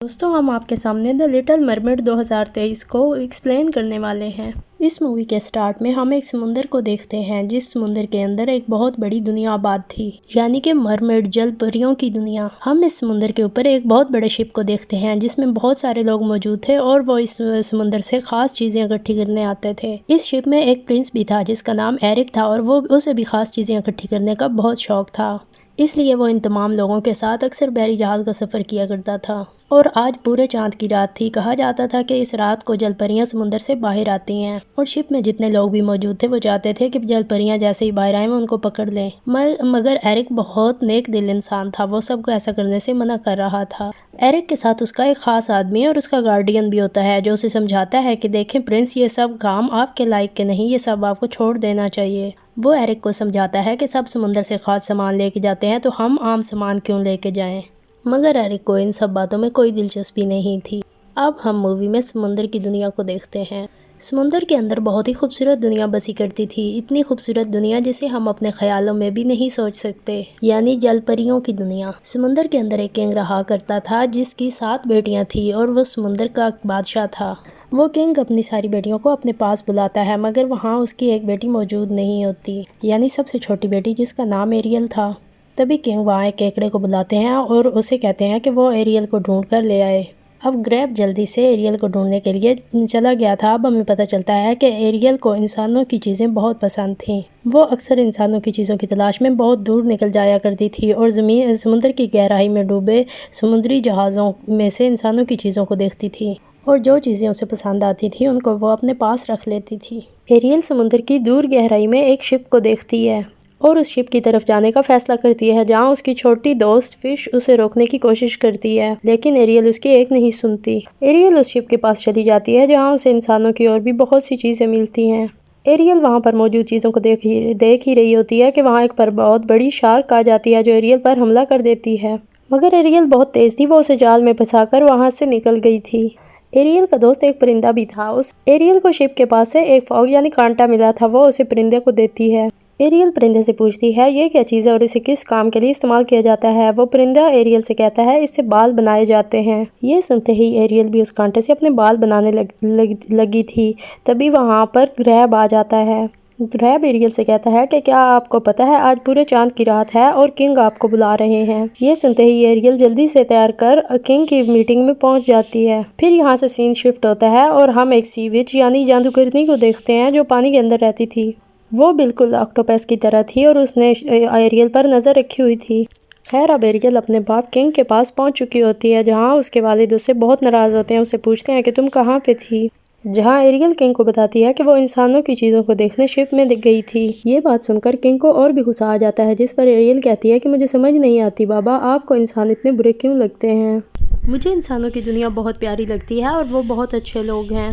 दोस्तों हम आपके सामने द लिटिल मरमेड 2023 को एक्सप्लेन करने वाले हैं। इस मूवी के स्टार्ट में हम एक समुंदर को देखते हैं जिस समुंदर के अंदर एक बहुत बड़ी दुनिया आबाद थी, यानी कि मरमेड जल परियों की दुनिया। हम इस समुंदर के ऊपर एक बहुत बड़े शिप को देखते हैं जिसमें बहुत सारे लोग मौजूद थे और वो इस समुंदर से खास चीजें इकट्ठी करने आते थे। इस शिप में एक प्रिंस भी था जिसका नाम एरिक था और वो उसे भी खास चीजें इकट्ठी करने का बहुत शौक था, इसलिए वो इन तमाम लोगों के साथ अक्सर बहरी जहाज का सफ़र किया करता था। और आज पूरे चांद की रात थी। कहा जाता था कि इस रात को जलपरियां समुंदर से बाहर आती हैं और शिप में जितने लोग भी मौजूद थे वो चाहते थे कि जलपरियां जैसे ही बाहर आए वो उनको पकड़ लें। मगर एरिक बहुत नेक दिल इंसान था, वो सबको ऐसा करने से मना कर रहा था। एरिक के साथ उसका एक खास आदमी और उसका गार्डियन भी होता है जो उसे समझाता है कि देखें प्रिंस, ये सब काम आपके लायक के नहीं, ये सब आपको छोड़ देना चाहिए। वो एरिक को समझाता है कि सब समुंदर से खास सामान लेके जाते हैं तो हम आम सामान क्यों लेके जाएं। मगर एरिक को इन सब बातों में कोई दिलचस्पी नहीं थी। अब हम मूवी में समुंदर की दुनिया को देखते हैं। समुंदर के अंदर बहुत ही खूबसूरत दुनिया बसी करती थी, इतनी खूबसूरत दुनिया जिसे हम अपने ख्यालों में भी नहीं सोच सकते, यानी जलपरियों की दुनिया। समुंदर के अंदर एक किंग रहा करता था जिसकी 7 बेटियां थी और वो समुंदर का बादशाह था। वो किंग अपनी सारी बेटियों को अपने पास बुलाता है मगर वहाँ उसकी एक बेटी मौजूद नहीं होती, यानी सबसे छोटी बेटी जिसका नाम एरियल था। तभी किंग वहाँ एक केकड़े को बुलाते हैं और उसे कहते हैं कि वो एरियल को ढूंढ कर ले आए। अब ग्रैब जल्दी से एरियल को ढूंढने के लिए चला गया था। अब हमें पता चलता है कि एरियल को इंसानों की चीज़ें बहुत पसंद थीं। वो अक्सर इंसानों की चीज़ों की तलाश में बहुत दूर निकल जाया करती थी और समुद्र की गहराई में डूबे समुद्री जहाज़ों में से इंसानों की चीज़ों को देखती थी और जो चीज़ें उसे पसंद आती थी उनको वो अपने पास रख लेती थी। एरियल समुद्र की दूर गहराई में एक शिप को देखती है और उस शिप की तरफ जाने का फैसला करती है, जहां उसकी छोटी दोस्त फिश उसे रोकने की कोशिश करती है, लेकिन एरियल उसकी एक नहीं सुनती। एरियल उस शिप के पास चली जाती है जहां उसे इंसानों की और भी बहुत सी चीज़ें मिलती हैं। एरियल वहां पर मौजूद चीज़ों को देख ही रही होती है कि वहां एक पर बहुत बड़ी शार्क आ जाती है जो एरियल पर हमला कर देती है। मगर एरियल बहुत तेज़ थी, वो उसे जाल में फंसाकर वहां से निकल गई थी। एरियल का दोस्त एक परिंदा भी था। उस एरियल को शिप के पास से एक फॉग यानी कांटा मिला था, वो उसे परिंदे को देती है। एरियल परिंदे से पूछती है ये क्या चीज़ है और इसे किस काम के लिए इस्तेमाल किया जाता है। वो परिंदा एरियल से कहता है इससे बाल बनाए जाते हैं। ये सुनते ही एरियल भी उस कांटे से अपने बाल बनाने लगी थी। तभी वहाँ पर ग्रैब आ जाता है। ग्रैब एरियल से कहता है कि क्या आपको पता है आज पूरे चांद की रात है और किंग आपको बुला रहे हैं। ये सुनते ही एरियल जल्दी से तैयार कर किंग की मीटिंग में पहुंच जाती है। फिर यहाँ से सीन शिफ्ट होता है और हम एक सी विच यानी जादूगरनी को देखते हैं जो पानी के अंदर रहती थी। वो बिल्कुल ऑक्टोपस की तरह थी और उसने एरियल पर नज़र रखी हुई थी। खैर अब एरियल अपने बाप किंग के पास पहुंच चुकी होती है जहां उसके वालिद उससे बहुत नाराज़ होते हैं। उससे पूछते हैं कि तुम कहाँ पे थी, जहां एरियल किंग को बताती है कि वो इंसानों की चीज़ों को देखने शिप में गई थी। ये बात सुनकर किंग को और भी गुस्सा आ जाता है, जिस पर एरियल कहती है कि मुझे समझ नहीं आती बाबा, आपको इंसान इतने बुरे क्यों लगते हैं। मुझे इंसानों की दुनिया बहुत प्यारी लगती है और वो बहुत अच्छे लोग हैं।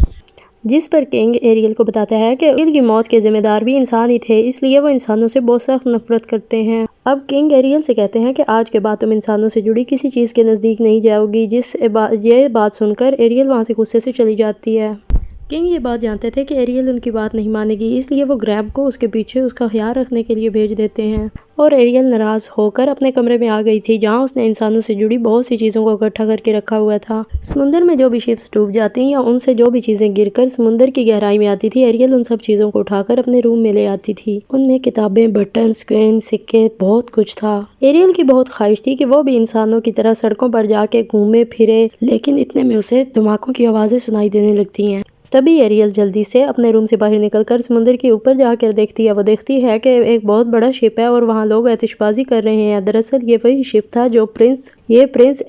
जिस पर किंग एरियल को बताता है कि एरियल की मौत के जिम्मेदार भी इंसान ही थे, इसलिए वो इंसानों से बहुत सख्त नफरत करते हैं। अब किंग एरियल से कहते हैं कि आज के बाद तुम इंसानों से जुड़ी किसी चीज़ के नज़दीक नहीं जाओगी। ये बात सुनकर एरियल वहाँ से गुस्से से चली जाती है। किंग ये बात जानते थे कि एरियल उनकी बात नहीं मानेगी, इसलिए वो ग्रैब को उसके पीछे उसका ख्याल रखने के लिए भेज देते हैं। और एरियल नाराज़ होकर अपने कमरे में आ गई थी जहां उसने इंसानों से जुड़ी बहुत सी चीज़ों को इकट्ठा करके रखा हुआ था। समुंदर में जो भी शिप्स डूब जाती या उनसे जो भी चीज़ें गिरकर समुंदर की गहराई में आती थी, एरियल उन सब चीज़ों को उठाकर अपने रूम में ले आती थी। उनमें किताबें, बटन, कॉइन, सिक्के, बहुत कुछ था। एरियल की बहुत ख्वाहिश थी कि वो भी इंसानों की तरह सड़कों पर जाके घूमे फिरे, लेकिन इतने में उसे धमाकों की आवाज़ें सुनाई देने लगती हैं। तभी एरियल जल्दी से अपने रूम से बाहर निकलकर समुद्र के ऊपर जाकर देखती है। वो देखती है कि एक बहुत बड़ा शिप है और वहाँ लोग आतिशबाजी कर रहे हैं। दरअसल ये वही शिप था जो प्रिंस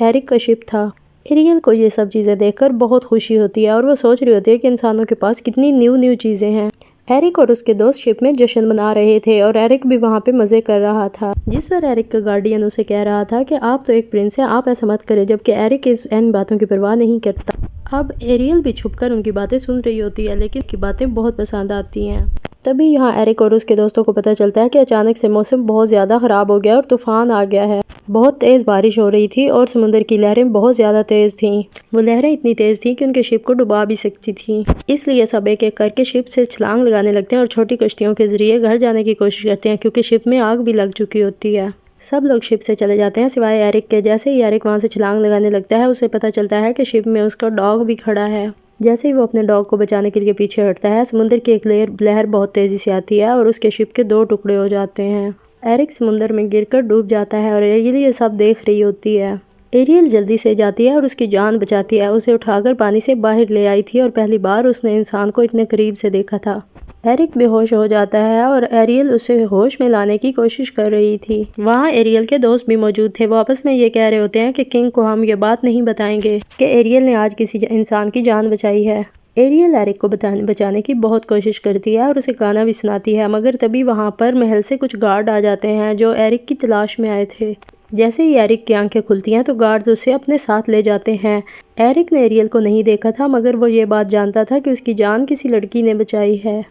एरिक का शिप था। एरियल को ये सब चीज़ें देखकर बहुत खुशी होती है और वो सोच रही होती है कि इंसानों के पास कितनी न्यू चीज़ें हैं। एरिक और उसके दोस्त शिप में जश्न मना रहे थे और एरिक भी वहाँ पे मज़े कर रहा था, जिस पर एरिक का गार्डियन उसे कह रहा था कि आप तो एक प्रिंस हैं, आप ऐसा मत करें, जबकि एरिक इन बातों की परवाह नहीं करता। अब एरियल भी छुपकर उनकी बातें सुन रही होती है, लेकिन उनकी बातें बहुत पसंद आती हैं। तभी यहाँ एरिक और उसके दोस्तों को पता चलता है कि अचानक से मौसम बहुत ज़्यादा ख़राब हो गया और तूफान आ गया है। बहुत तेज़ बारिश हो रही थी और समुद्र की लहरें बहुत ज़्यादा तेज़ थीं। वो लहरें इतनी तेज़ थीं कि उनके शिप को डुबा भी सकती थी। इसलिए सब एक एक करके शिप से छलांग लगाने लगते हैं और छोटी कश्तियों के ज़रिए घर जाने की कोशिश करते हैं, क्योंकि शिप में आग भी लग चुकी होती है। सब लोग शिप से चले जाते हैं सिवाय एरिक के। जैसे ही एरिक वहाँ से छलांग लगाने लगता है उसे पता चलता है कि शिप में उसका डॉग भी खड़ा है। जैसे ही वो अपने डॉग को बचाने के लिए पीछे हटता है, समुद्र की एक लहर बहुत तेजी से आती है और उसके शिप के 2 टुकड़े हो जाते हैं। एरिक समुद्र में गिरकर डूब जाता है और एरियल ये सब देख रही होती है। एरियल जल्दी से जाती है और उसकी जान बचाती है। उसे उठाकर पानी से बाहर ले आई थी और पहली बार उसने इंसान को इतने करीब से देखा था। एरिक बेहोश हो जाता है और एरियल उसे होश में लाने की कोशिश कर रही थी। वहाँ एरियल के दोस्त भी मौजूद थे। वो आपस में ये कह रहे होते हैं कि किंग को हम ये बात नहीं बताएंगे कि एरियल ने आज किसी इंसान की जान बचाई है। एरियल एरिक को बचाने की बहुत कोशिश करती है और उसे गाना भी सुनाती है, मगर तभी वहाँ पर महल से कुछ गार्ड आ जाते हैं जो एरिक की तलाश में आए थे। जैसे ही एरिक की आंखें खुलती हैं तो गार्ड्स उसे अपने साथ ले जाते हैं। एरिक ने एरियल को नहीं देखा था, मगर वो ये बात जानता था कि उसकी जान किसी लड़की ने बचाई है।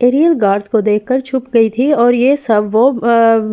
एरियल गार्ड्स को देखकर छुप गई थी और ये सब वो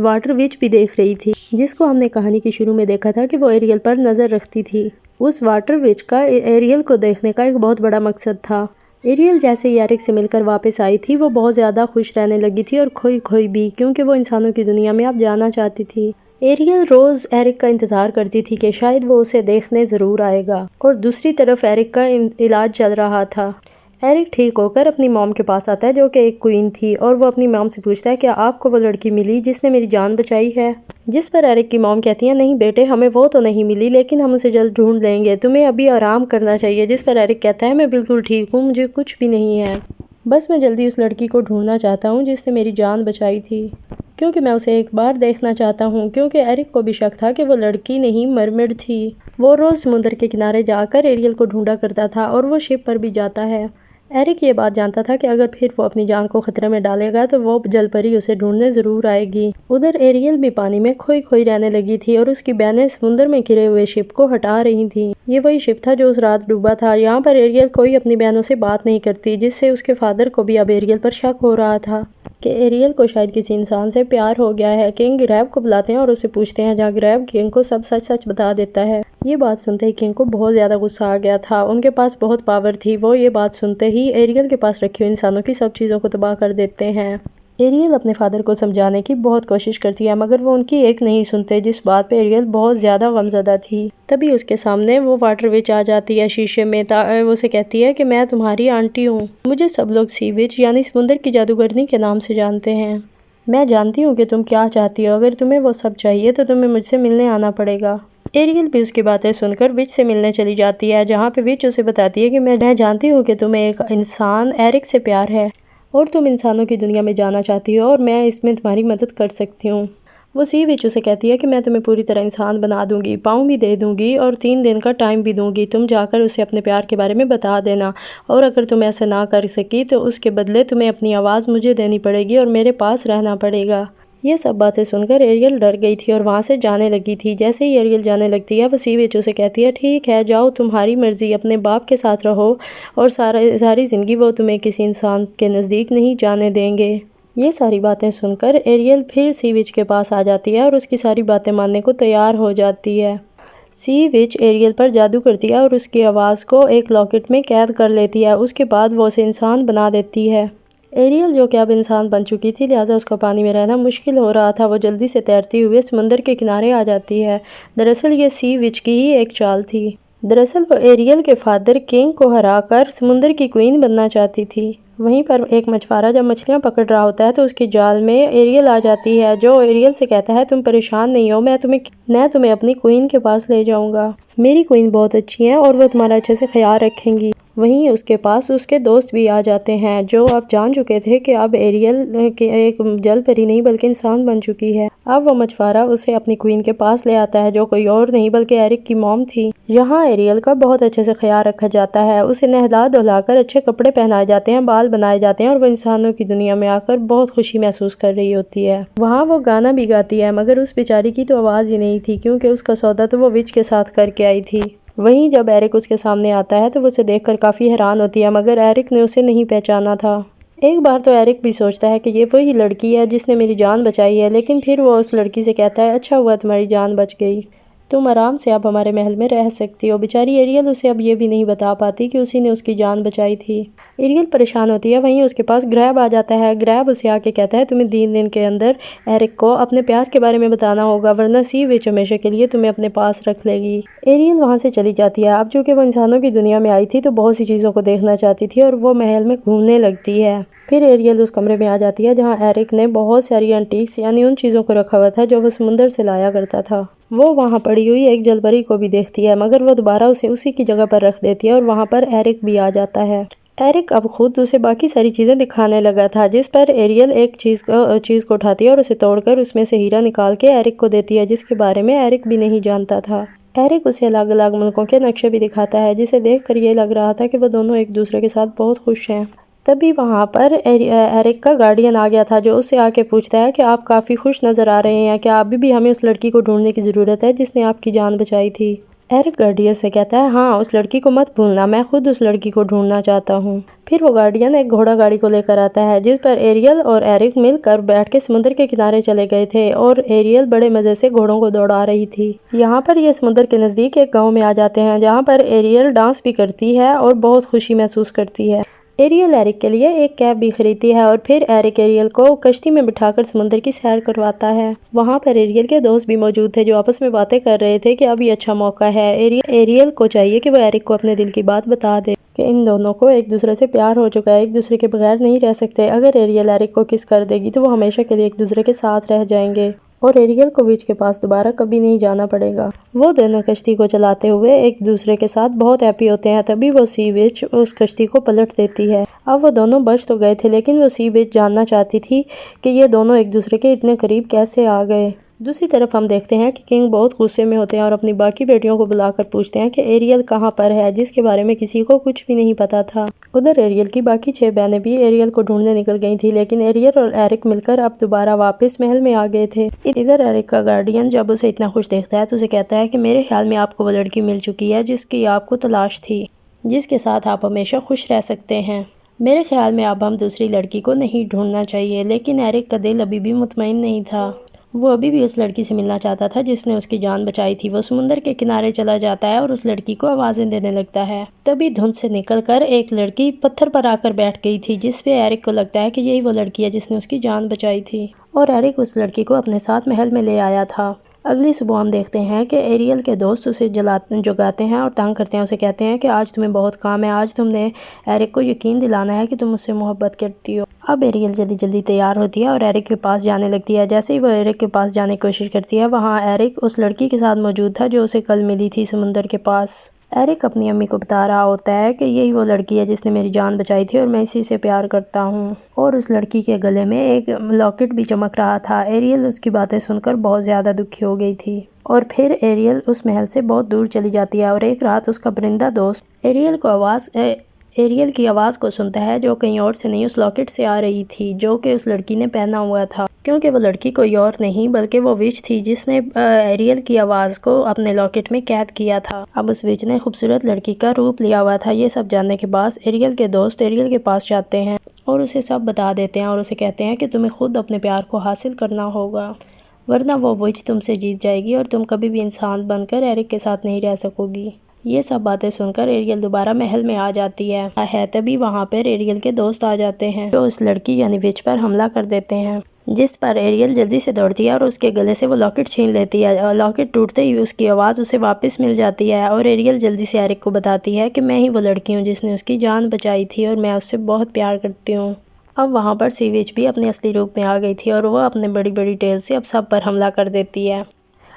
वाटर विच भी देख रही थी, जिसको हमने कहानी के शुरू में देखा था कि वो एरियल पर नज़र रखती थी। उस वाटर विच का एरियल को देखने का एक बहुत बड़ा मकसद था। एरियल जैसे ही एरिक से मिलकर वापस आई थी वो बहुत ज़्यादा खुश रहने लगी थी और खोई खोई भी, क्योंकि वो इंसानों की दुनिया में अब जाना चाहती थी। एरियल रोज़ एरिक का इंतज़ार करती थी कि शायद वो उसे देखने ज़रूर आएगा, और दूसरी तरफ एरिक का इलाज चल रहा था। एरिक ठीक होकर अपनी मॉम के पास आता है जो कि एक क्वीन थी, और वो अपनी मॉम से पूछता है कि आपको वो लड़की मिली जिसने मेरी जान बचाई है। जिस पर एरिक की मॉम कहती है नहीं बेटे, हमें वो तो नहीं मिली, लेकिन हम उसे जल्द ढूंढ लेंगे, तुम्हें अभी आराम करना चाहिए। जिस पर एरिक कहता है मैं बिल्कुल ठीक हूँ, मुझे कुछ भी नहीं है, बस मैं जल्दी उस लड़की को ढूंढना चाहता हूँ जिसने मेरी जान बचाई थी, क्योंकि मैं उसे एक बार देखना चाहता हूँ। क्योंकि एरिक को भी शक था कि वो लड़की नहीं मरमिड थी। वो रोज़ समुद्र के किनारे जाकर एरियल को ढूंढा करता था और वो शिप पर भी जाता है। एरिक ये बात जानता था कि अगर फिर वो अपनी जान को खतरे में डालेगा तो वो जलपरी उसे ढूंढने ज़रूर आएगी। उधर एरियल भी पानी में खोई खोई रहने लगी थी और उसकी बहनें समुद्र में गिरे हुए शिप को हटा रही थी। ये वही शिप था जो उस रात डूबा था। यहाँ पर एरियल कोई अपनी बहनों से बात नहीं करती, जिससे उसके फादर को भी अब एरियल पर शक हो रहा था कि एरियल को शायद किसी इंसान से प्यार हो गया है। किंग ग्रैब को बुलाते हैं और उसे पूछते हैं, जहाँ ग्रैब किंग को सब सच सच बता देता है। ये बात सुनते ही किंग को बहुत ज़्यादा गुस्सा आ गया था। उनके पास बहुत पावर थी। वो ये बात सुनते ही एरियल के पास रखी हुई इंसानों की सब चीज़ों को तबाह कर देते हैं। एरियल अपने फादर को समझाने की बहुत कोशिश करती है, मगर वो उनकी एक नहीं सुनते, जिस बात पे एरियल बहुत ज़्यादा गमज़दा थी। तभी उसके सामने वो वाटर विच आ जाती है शीशे में। वो उसे कहती है कि मैं तुम्हारी आंटी हूँ, मुझे सब लोग सी विच यानी समुद्र की जादूगरनी के नाम से जानते हैं। मैं जानती हूँ कि तुम क्या चाहती हो, अगर तुम्हें वो सब चाहिए तो तुम्हें मुझसे मिलने आना पड़ेगा। एरियल भी उसकी बातें सुनकर विच से मिलने चली जाती है, जहाँ पे विच उसे बताती है कि मैं जानती हूँ कि तुम्हें एक इंसान एरिक से प्यार है और तुम इंसानों की दुनिया में जाना चाहती हो और मैं इसमें तुम्हारी मदद कर सकती हूँ। वो सी विच उसे कहती है कि मैं तुम्हें पूरी तरह इंसान बना दूंगी, पाँव भी दे दूंगी और 3 दिन का टाइम भी दूंगी। तुम जाकर उसे अपने प्यार के बारे में बता देना, और अगर तुम ऐसा ना कर सकी तो उसके बदले तुम्हें अपनी आवाज़ मुझे देनी पड़ेगी और मेरे पास रहना पड़ेगा। ये सब बातें सुनकर एरियल डर गई थी और वहाँ से जाने लगी थी। जैसे ही एरियल जाने लगती है वो सी विच उसे कहती है ठीक है जाओ, तुम्हारी मर्ज़ी, अपने बाप के साथ रहो और सारी ज़िंदगी वो तुम्हें किसी इंसान के नज़दीक नहीं जाने देंगे। ये सारी बातें सुनकर एरियल फिर सी विच के पास आ जाती है और उसकी सारी बातें मानने को तैयार हो जाती है। सी विच एरियल पर जादू करती है और उसकी आवाज़ को एक लॉकेट में कैद कर लेती है। उसके बाद वो उसे इंसान बना देती है। एरियल जो कि अब इंसान बन चुकी थी, लिहाजा उसका पानी में रहना मुश्किल हो रहा था। वो जल्दी से तैरती हुए समुंदर के किनारे आ जाती है। दरअसल ये सी विच की ही एक चाल थी। दरअसल वो एरियल के फादर किंग को हराकर समुंदर की क्वीन बनना चाहती थी। वहीं पर एक मछुआरा जब मछलियां पकड़ रहा होता है तो उसकी जाल में एरियल आ जाती है, जो एरियल से कहता है तुम परेशान नहीं हो, मैं तुम्हें अपनी क्वीन के पास ले जाऊंगा। मेरी क्वीन बहुत अच्छी है और वो तुम्हारा अच्छे से ख्याल रखेंगी। वहीं उसके पास उसके दोस्त भी आ जाते हैं, जो अब जान चुके थे कि अब एरियल एक जल परी नहीं बल्कि इंसान बन चुकी है। अब वो मछुआरा उसे अपनी क्वीन के पास ले आता है, जो कोई और नहीं बल्कि एरिक की मॉम थी। यहाँ एरियल का बहुत अच्छे से ख्याल रखा जाता है। उसे नहला धुलाकर अच्छे कपड़े पहनाए जाते हैं, बाल बनाए जाते हैं और वो इंसानों की दुनिया में आकर बहुत खुशी महसूस कर रही होती है। वहाँ वो गाना भी गाती है, मगर उस बेचारी की तो आवाज़ ही नहीं थी, क्योंकि उसका सौदा तो वो विच के साथ करके आई थी। वहीं जब एरिक उसके सामने आता है तो वो उसे देखकर काफ़ी हैरान होती है, मगर एरिक ने उसे नहीं पहचाना था। एक बार तो एरिक भी सोचता है कि ये वही लड़की है जिसने मेरी जान बचाई है, लेकिन फिर वो उस लड़की से कहता है अच्छा हुआ तुम्हारी जान बच गई, तुम आराम से अब हमारे महल में रह सकती हो। बेचारी एरियल उसे अब ये भी नहीं बता पाती कि उसी ने उसकी जान बचाई थी। एरियल परेशान होती है। वहीं उसके पास ग्रैब आ जाता है। ग्रैब उसे आके कहता है तुम्हें 3 दिन के अंदर एरिक को अपने प्यार के बारे में बताना होगा, वरना सी विच हमेशा के लिए तुम्हें अपने पास रख लेगी। एरियल वहाँ से चली जाती है। अब चूंकि वो इंसानों की दुनिया में आई थी तो बहुत सी चीज़ों को देखना चाहती थी और वो महल में घूमने लगती है। फिर एरियल उस कमरे में आ जाती है जहाँ एरिक ने बहुत सारी एंटीक्स यानी उन चीज़ों को रखा हुआ था जो वो समुंदर से लाया करता था। वो वहाँ पड़ी हुई एक जलपरी को भी देखती है, मगर वो दोबारा उसे उसी की जगह पर रख देती है और वहाँ पर एरिक भी आ जाता है। एरिक अब खुद उसे बाकी सारी चीज़ें दिखाने लगा था, जिस पर एरियल एक चीज़ को उठाती है और उसे तोड़कर उसमें से हीरा निकाल के एरिक को देती है, जिसके बारे में एरिक भी नहीं जानता था। एरिक उसे अलग अलग मुल्कों के नक्शे भी दिखाता है, जिसे देखकर ये लग रहा था कि वो दोनों एक दूसरे के साथ बहुत खुश हैं। तभी वहाँ पर एरिक का गार्डियन आ गया था, जो उससे आके पूछता है कि आप काफ़ी खुश नज़र आ रहे हैं, क्या अभी भी हमें उस लड़की को ढूंढने की ज़रूरत है जिसने आपकी जान बचाई थी। एरिक गार्डियन से कहता है हाँ, उस लड़की को मत भूलना, मैं खुद उस लड़की को ढूंढना चाहता हूँ। फिर वो गार्डियन एक घोड़ा गाड़ी को लेकर आता है, जिस पर एरियल और एरिक मिलकर बैठ के समुद्र के किनारे चले गए थे और एरियल बड़े मज़े से घोड़ों को दौड़ा रही थी। यहाँ पर ये समुद्र के नज़दीक एक गाँव में आ जाते हैं, जहाँ पर एरियल डांस भी करती है और बहुत खुशी महसूस करती है। एरियल एरिक के लिए एक कैब भी खरीदती है और फिर एरिक एरियल को कश्ती में बिठाकर समुद्र की सैर करवाता है। वहाँ पर एरियल के दोस्त भी मौजूद थे, जो आपस में बातें कर रहे थे कि अब ये अच्छा मौका है। एरियल को चाहिए कि वो एरिक को अपने दिल की बात बता दे कि इन दोनों को एक दूसरे से प्यार हो चुका है, एक दूसरे के बगैर नहीं रह सकते। अगर एरियल एरिक को किस कर देगी तो वो हमेशा के लिए एक दूसरे के साथ रह जाएंगे और एरियल को विच के पास दोबारा कभी नहीं जाना पड़ेगा। वो दोनों कश्ती को चलाते हुए एक दूसरे के साथ बहुत हैप्पी होते हैं। तभी वो सी विच उस कश्ती को पलट देती है। अब वो दोनों बच तो गए थे, लेकिन वो सी विच जानना चाहती थी कि ये दोनों एक दूसरे के इतने करीब कैसे आ गए। दूसरी तरफ हम देखते हैं कि किंग बहुत गुस्से में होते हैं और अपनी बाकी बेटियों को बुलाकर पूछते हैं कि एरियल कहाँ पर है, जिसके बारे में किसी को कुछ भी नहीं पता था। उधर एरियल की बाकी 6 बहनें भी एरियल को ढूंढने निकल गई थी, लेकिन एरियल और एरिक मिलकर अब दोबारा वापस महल में आ गए थे। इधर एरिक का गार्डियन जब उसे इतना खुश देखता है तो उसे कहता है कि मेरे ख्याल में आपको वो लड़की मिल चुकी है जिसकी आपको तलाश थी, जिसके साथ आप हमेशा खुश रह सकते हैं। मेरे ख्याल में अब हम दूसरी लड़की को नहीं ढूंढना चाहिए। लेकिन एरिक का दिल अभी भी मुतमईन नहीं था। वो अभी भी उस लड़की से मिलना चाहता था जिसने उसकी जान बचाई थी। वो समुंदर के किनारे चला जाता है और उस लड़की को आवाज़ें देने लगता है। तभी धुंध से निकलकर एक लड़की पत्थर पर आकर बैठ गई थी, जिस पे एरिक को लगता है कि यही वो लड़की है जिसने उसकी जान बचाई थी और एरिक उस लड़की को अपने साथ महल में ले आया था। अगली सुबह हम देखते हैं कि एरियल के दोस्त उसे जगाते हैं और तंग करते हैं। उसे कहते हैं कि आज तुम्हें बहुत काम है, आज तुमने एरिक को यकीन दिलाना है कि तुम उससे मोहब्बत करती हो। अब एरियल जल्दी जल्दी तैयार होती है और एरिक के पास जाने लगती है। जैसे ही वो एरिक के पास जाने की कोशिश करती है, वहाँ एरिक उस लड़की के साथ मौजूद था जो उसे कल मिली थी समुंदर के पास। एरिक अपनी अम्मी को बता रहा होता है कि यही वो लड़की है जिसने मेरी जान बचाई थी और मैं इसी से प्यार करता हूँ। और उस लड़की के गले में एक लॉकेट भी चमक रहा था। एरियल उसकी बातें सुनकर बहुत ज़्यादा दुखी हो गई थी और फिर एरियल उस महल से बहुत दूर चली जाती है और एक रात उसका परिंदा दोस्त एरियल की आवाज़ को सुनता है, जो कहीं और से नहीं उस लॉकेट से आ रही थी जो कि उस लड़की ने पहना हुआ था, क्योंकि वो लड़की कोई और नहीं बल्कि वो विच थी जिसने एरियल की आवाज़ को अपने लॉकेट में कैद किया था। अब उस विच ने खूबसूरत लड़की का रूप लिया हुआ था। ये सब जानने के बाद एरियल के दोस्त एरियल के पास जाते हैं और उसे सब बता देते हैं और उसे कहते हैं कि तुम्हें खुद अपने प्यार को हासिल करना होगा, वरना वो विच तुमसे जीत जाएगी और तुम कभी भी इंसान बनकर एरिक के साथ नहीं रह सकोगी। ये सब बातें सुनकर एरियल दोबारा महल में आ जाती है। तभी वहाँ पर एरियल के दोस्त आ जाते हैं, जो उस लड़की यानी विच पर हमला कर देते हैं, जिस पर एरियल जल्दी से दौड़ती है और उसके गले से वो लॉकेट छीन लेती है। लॉकेट टूटते ही उसकी आवाज़ उसे वापस मिल जाती है और एरियल जल्दी से एरिक को बताती है कि मैं ही वो लड़की हूँ जिसने उसकी जान बचाई थी और मैं उससे बहुत प्यार करती हूँ। अब वहाँ पर सी विच भी अपने असली रूप में आ गई थी और वह अपने बड़ी बड़ी टेल से अब सब पर हमला कर देती है।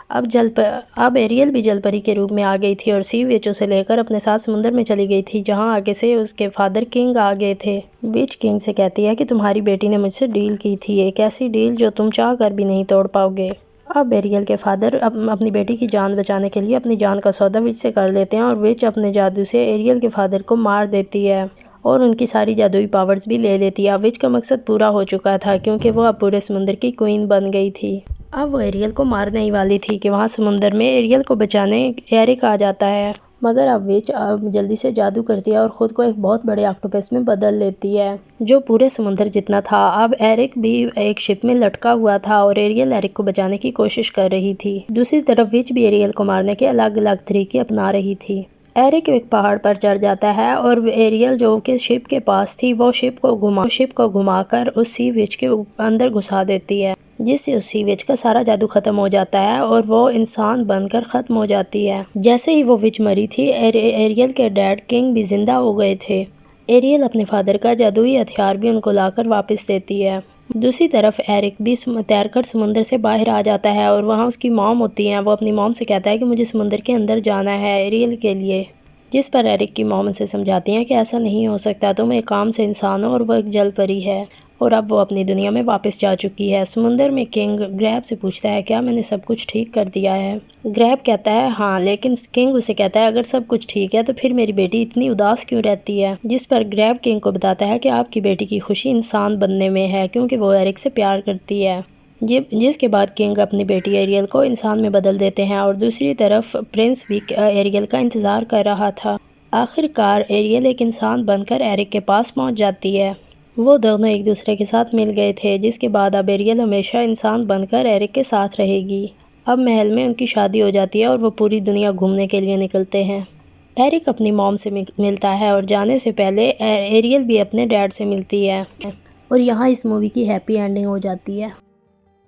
अब एरियल भी जलपरी के रूप में आ गई थी और सी विच उसे लेकर अपने साथ समुंदर में चली गई थी, जहां आगे से उसके फादर किंग आ गए थे। विच किंग से कहती है कि तुम्हारी बेटी ने मुझसे डील की थी, एक ऐसी डील जो तुम चाह कर भी नहीं तोड़ पाओगे। अब एरियल के फादर अपनी बेटी की जान बचाने के लिए अपनी जान का सौदा विच से कर लेते हैं और विच अपने जादू से एरियल के फादर को मार देती है और उनकी सारी जादुई पावर्स भी ले लेती है। अब विच का मकसद पूरा हो चुका था, क्योंकि वो अब पूरे समुद्र की क्वीन बन गई थी। अब वो एरियल को मारने ही वाली थी कि वहाँ समुंदर में एरियल को बचाने एरिक आ जाता है मगर अब विच जल्दी से जादू करती है और ख़ुद को एक बहुत बड़े ऑक्टोपस में बदल लेती है जो पूरे समुद्र जितना था। अब एरिक भी एक शिप में लटका हुआ था और एरियल एरिक को बचाने की कोशिश कर रही थी। दूसरी तरफ विच भी एरियल को मारने के अलग अलग तरीके अपना रही थी। एरिक एक पहाड़ पर चढ़ जाता है और एरियल जो कि शिप के पास थी वो शिप को घुमाकर उस सी विच के अंदर घुसा देती है, जिससे उस सी विच का सारा जादू खत्म हो जाता है और वो इंसान बनकर खत्म हो जाती है। जैसे ही वो विच मरी थी एरियल के डैड किंग भी जिंदा हो गए थे। एरियल अपने फादर का जादुई हथियार भी उनको लाकर वापस देती है। दूसरी तरफ एरिक भी तैरकर समुद्र से बाहर आ जाता है और वहाँ उसकी मॉम होती हैं। वो अपनी मॉम से कहता है कि मुझे समुद्र के अंदर जाना है एरियल के लिए, जिस पर एरिक की मॉम उसे समझाती हैं कि ऐसा नहीं हो सकता, तुम एक काम से इंसान हो और वह एक जल परी है। और अब वो अपनी दुनिया में वापस जा चुकी है। समुंदर में किंग ग्रैब से पूछता है क्या मैंने सब कुछ ठीक कर दिया है। ग्रैब कहता है हाँ, लेकिन किंग उसे कहता है अगर सब कुछ ठीक है तो फिर मेरी बेटी इतनी उदास क्यों रहती है। जिस पर ग्रैब किंग को बताता है कि आपकी बेटी की खुशी इंसान बनने में है क्योंकि वो एरिक से प्यार करती है। जिसके बाद किंग अपनी बेटी एरियल को इंसान में बदल देते हैं और दूसरी तरफ प्रिंस भी एरियल का इंतज़ार कर रहा था। आखिरकार एरियल एक इंसान बनकर एरिक के पास पहुंच जाती है। वो दोनों एक दूसरे के साथ मिल गए थे, जिसके बाद अब एरियल हमेशा इंसान बनकर एरिक के साथ रहेगी। अब महल में उनकी शादी हो जाती है और वो पूरी दुनिया घूमने के लिए निकलते हैं। एरिक अपनी मॉम से मिलता है और जाने से पहले एरियल भी अपने डैड से मिलती है और यहाँ इस मूवी की हैप्पी एंडिंग हो जाती है।